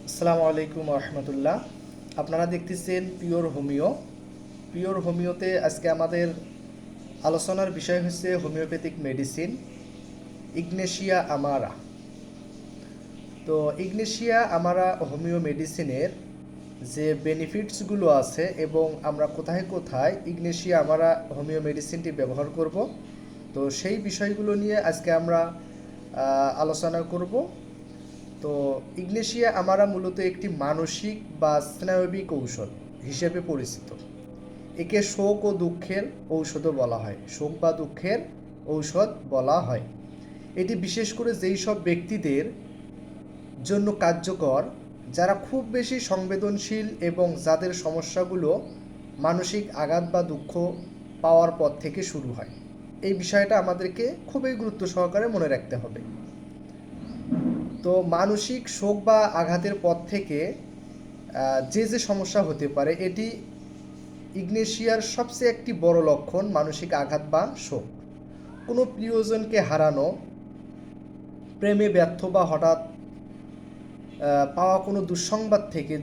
আসসালামু আলাইকুম রহমতুল্লাহ। আপনারা দেখতেছেন পিওর হোমিওতে আজকে আমাদের আলোচনার বিষয় হচ্ছে হোমিওপ্যাথিক মেডিসিন ইগনেশিয়া আমারা। তো ইগনেশিয়া আমারা হোমিও মেডিসিনের যে বেনিফিটসগুলো আছে এবং আমরা কোথায় কোথায় ইগনেশিয়া আমারা হোমিও মেডিসিনটি ব্যবহার করব, তো সেই বিষয়গুলো নিয়ে আজকে আমরা আলোচনা করব। তো ইগনেশিয়া আমারা মূলত একটি মানসিক বা স্নায়বিক ঔষধ হিসেবে পরিচিত। একে শোক ও দুঃখের ঔষধও বলা হয়, শোক বা দুঃখের ঔষধ বলা হয়। এটি বিশেষ করে যেই সব ব্যক্তিদের জন্য কার্যকর যারা খুব বেশি সংবেদনশীল এবং যাদের সমস্যাগুলো মানসিক আঘাত বা দুঃখ পাওয়ার পর থেকে শুরু হয়। এই বিষয়টা আমাদেরকে খুবই গুরুত্ব সহকারে মনে রাখতে হবে। তো মানসিক শোক বা আঘাতের পর থেকে যে সমস্যা হতে পারে, এটি ইগনেশিয়ার সবচেয়ে একটি বড় লক্ষণ মানসিক আঘাত বা শোক। কোনো প্রিয়জনকে হারানো, প্রেমে ব্যর্থ বা হঠাৎ পাওয়া কোনো দুঃসংবাদ থেকে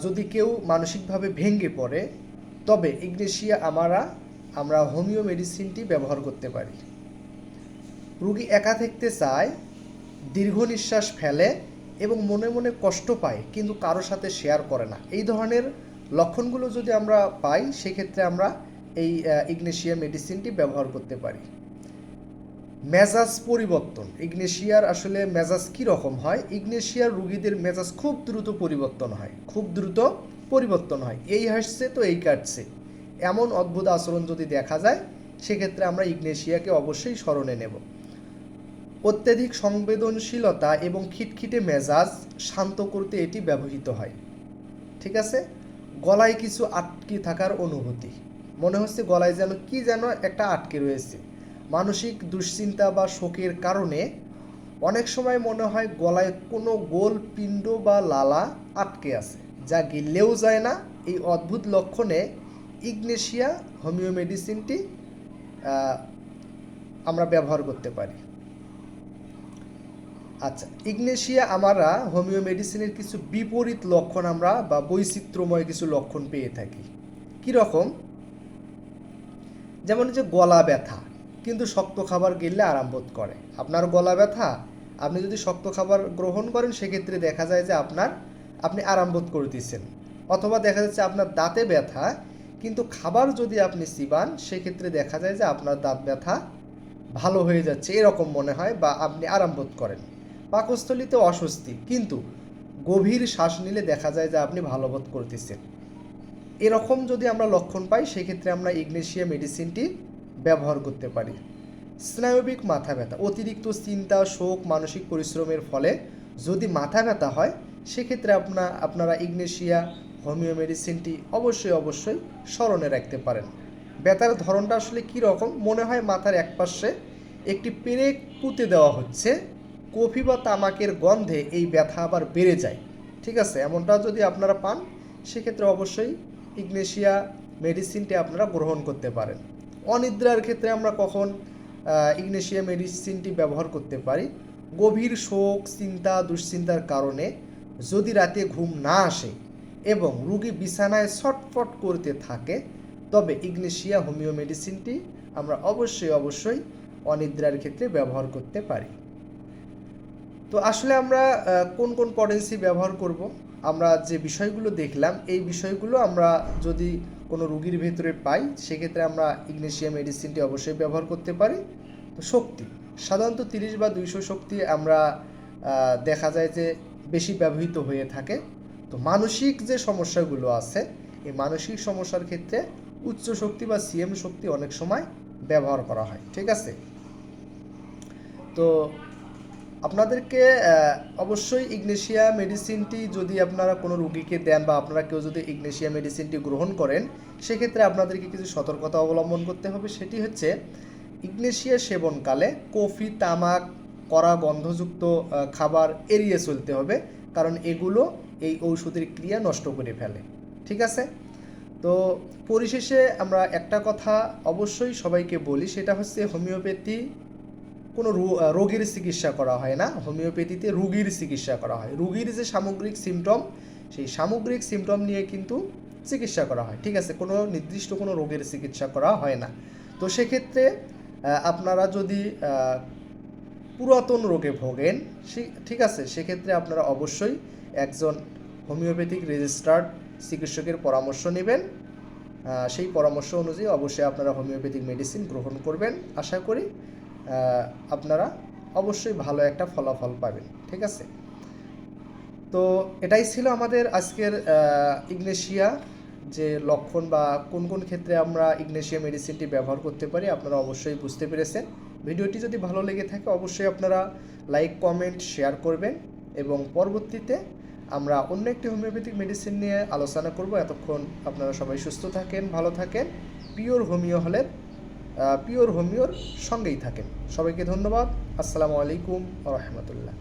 যদি কেউ মানসিকভাবে ভেঙে পড়ে, তবে ইগনেশিয়া আমরা হোমিও মেডিসিনটি ব্যবহার করতে পারি। রোগী একা থাকতে চায়, দীর্ঘ নিঃশ্বাস ফেলে এবং মনে মনে কষ্ট পায় কিন্তু কারোর সাথে শেয়ার করে না, এই ধরনের লক্ষণগুলো যদি আমরা পাই, সেক্ষেত্রে আমরা এই ইগনেশিয়া মেডিসিনটি ব্যবহার করতে পারি। মেজাজ পরিবর্তন, ইগনেশিয়ার আসলে মেজাজ কী রকম হয়? ইগনেশিয়ার রোগীদের মেজাজ খুব দ্রুত পরিবর্তন হয়। এই হাসছে তো এই কাটছে, এমন অদ্ভুত আচরণ যদি দেখা যায়, সেক্ষেত্রে আমরা ইগনেশিয়াকে অবশ্যই স্মরণে নেব। অত্যধিক সংবেদনশীলতা এবং খিটখিটে মেজাজ শান্ত করতে এটি ব্যবহৃত হয়। ঠিক আছে। গলায় কিছু আটকে থাকার অনুভূতি, মনে হচ্ছে গলায় যেন একটা আটকে রয়েছে। মানসিক দুশ্চিন্তা বা শোকের কারণে অনেক সময় মনে হয় গলায় কোনো গোল পিণ্ড বা লালা আটকে আছে, যা গিললেও যায় না। এই অদ্ভুত লক্ষণে ইগনেশিয়া হোমিও মেডিসিনটি আমরা ব্যবহার করতে পারি। আচ্ছা, ইগনেশিয়া আমারা হোমিও মেডিসিনের কিছু বিপরীত লক্ষণ আমরা বা বৈচিত্র্যময় কিছু লক্ষণ পেয়ে থাকি। কীরকম? যেমন যে গলা ব্যথা, কিন্তু শক্ত খাবার গিললে আরাম বোধ করে। আপনার গলা ব্যথা, আপনি যদি শক্ত খাবার গ্রহণ করেন, সেক্ষেত্রে দেখা যায় যে আপনি আরাম বোধ করতেছেন। অথবা দেখা যাচ্ছে আপনার দাঁতে ব্যথা, কিন্তু খাবার যদি আপনি চিবান, সেক্ষেত্রে দেখা যায় যে আপনার দাঁত ব্যথা ভালো হয়ে যাচ্ছে, এরকম মনে হয় বা আপনি আরাম বোধ করেন। পাকস্থলীতে অস্বস্তি, কিন্তু গভীর শ্বাস নিলে দেখা যায় যে আপনি ভালো বোধ করতেছেন। এরকম যদি আমরা লক্ষণ পাই, সেক্ষেত্রে আমরা ইগনেশিয়া মেডিসিনটি ব্যবহার করতে পারি। স্নায়বিক মাথা ব্যথা, অতিরিক্ত চিন্তা, শোক, মানসিক পরিশ্রমের ফলে যদি মাথা ব্যথা হয়, সেক্ষেত্রে আপনারা ইগনেশিয়া হোমিও মেডিসিনটি অবশ্যই স্মরণে রাখতে পারেন। ব্যথার ধরনটা আসলে কী রকম? মনে হয় মাথার একপাশে একটি পেরেক পুঁতে দেওয়া হচ্ছে। কফি বা তামাকের গন্ধে এই ব্যথা আবার বেড়ে যায়। ঠিক আছে, এমনটা যদি আপনারা পান, সেক্ষেত্রে অবশ্যই ইগনেশিয়া মেডিসিনটি আপনারা গ্রহণ করতে পারেন। অনিদ্রার ক্ষেত্রে আমরা কখন ইগনেশিয়া মেডিসিনটি ব্যবহার করতে পারি? গভীর শোক, চিন্তা, দুশ্চিন্তার কারণে যদি রাতে ঘুম না আসে এবং রোগী বিছানায় ছটফট করতে থাকে, তবে ইগনেশিয়া হোমিও মেডিসিনটি আমরা অবশ্যই অনিদ্রার ক্ষেত্রে ব্যবহার করতে পারি। তো আসলে আমরা কোন পটেন্সি ব্যবহার করব? আমরা যে বিষয়গুলো দেখলাম, এই বিষয়গুলো আমরা যদি কোনো রোগীর ভেতরে পাই, সেক্ষেত্রে আমরা ইগনেশিয়া মেডিসিনটি অবশ্যই ব্যবহার করতে পারি। তো শক্তি, সাধারণত 30 বা 200 শক্তি আমরা দেখা যায় যে বেশি ব্যবহৃত হয়ে থাকে। তো মানসিক যে সমস্যাগুলো আছে, এই মানসিক সমস্যার ক্ষেত্রে উচ্চ শক্তি বা সিএম শক্তি অনেক সময় ব্যবহার করা হয়। ঠিক আছে। তো আপনাদেরকে অবশ্যই ইগনেশিয়া মেডিসিনটি যদি আপনারা কোনো রোগীকে দেন বা আপনারা কেউ যদি ইগনেশিয়া মেডিসিনটি গ্রহণ করেন, সেক্ষেত্রে আপনাদেরকে কিছু সতর্কতা অবলম্বন করতে হবে। সেটি হচ্ছে, ইগনেশিয়া সেবনকালে কফি, তামাক, কড়া গন্ধযুক্ত খাবার এড়িয়ে চলতে হবে, কারণ এগুলো এই ঔষধের ক্রিয়া নষ্ট করে ফেলে। ঠিক আছে। তো পরিশেষে আমরা একটা কথা অবশ্যই সবাইকে বলি, সেটা হচ্ছে হোমিওপ্যাথি কোনো রোগীর চিকিৎসা করা হয় না, হোমিওপ্যাথিতে রোগীর চিকিৎসা করা হয়। রোগীর যে সামগ্রিক সিমটম, সেই সামগ্রিক সিমটম নিয়ে কিন্তু চিকিৎসা করা হয়, ঠিক আছে, কোনো নির্দিষ্ট কোনো রোগের চিকিৎসা করা হয় না। তো সেক্ষেত্রে আপনারা যদি পুরাতন রোগে ভোগেন, ঠিক আছে, সেক্ষেত্রে আপনারা অবশ্যই একজন হোমিওপ্যাথিক রেজিস্টার্ড চিকিৎসকের পরামর্শ নেবেন। সেই পরামর্শ অনুযায়ী অবশ্যই আপনারা হোমিওপ্যাথিক মেডিসিন গ্রহণ করবেন। আশা করি আপনারা অবশ্যই ভালো একটা ফলাফল পাবেন, ঠিক আছে। তো এটাই ছিল আমাদের আজকের ইগনেশিয়া যে লক্ষণ বা কোন কোন ক্ষেত্রে আমরা ইগনেশিয়া মেডিসিনটি ব্যবহার করতে পারি, আপনারা অবশ্যই বুঝতে পেরেছেন। ভিডিওটি যদি ভালো লেগে থাকে অবশ্যই আপনারা লাইক, কমেন্ট, শেয়ার করবেন এবং পরবর্তীতে আমরা অন্য একটি হোমিওপ্যাথিক মেডিসিন নিয়ে আলোচনা করব। এতক্ষণ আপনারা সবাই সুস্থ থাকেন, ভালো থাকেন, পিওর হোমিওর সঙ্গেই থাকেন। সবাইকে ধন্যবাদ। আসসালামু আলাইকুম ওয়া রাহমাতুল্লাহ।